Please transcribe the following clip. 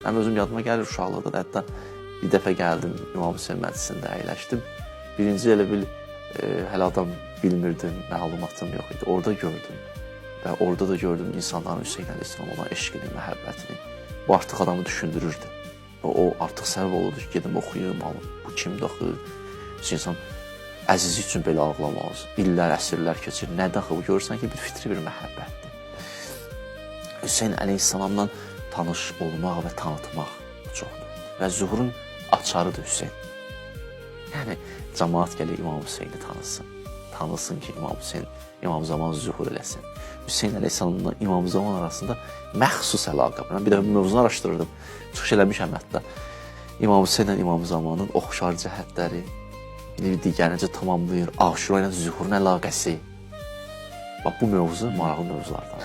Mən özüm yadıma gəlir uşaqlıqda da, hətta bir dəfə gəldim İmam Hüseyn məclisində əyləşdim. Birinci elə bil hələ adam bilmirdim, məlumatım yox idi. Orada gördüm və orada da gördüm insanların Hüseyn əleyhissalam olan eşqini, məhəbbətini. Bu artıq adamı düşündürürdü. O artıq səbəb olurdu ki, gedim oxuyum, bu kimdir axı? İnsan əzizi üçün belə ağlamaz. İllər, əsrlər keçir. Nədən axı? Görürsən ki, bir fitri bir məhəbbətdir. Hüseyn əleyhissalamla tanış olmaq və tanıtmaq çoxdur. Və zuhurun açarıdır Hüseyn. Yəni, cəmaat gəlir İmam Hüseyni tanısın. Tanısın ki, İmam Hüseyn, İmam Zaman zuhur eləsin. Hüseyn əleyhissalamla İmam Zaman arasında məxsus əlaqə. Mən bir dəfə bu mövzunu araşdırırdım. Çıxış eləmişəm hətta. İmam Hüseynlə İmam Zamanın oxşar cəhətləri, digər necə tamamlayır, Aşura ilə zuhurun əlaqəsi. Bax, bu mövzu maraqlı mövzulardan.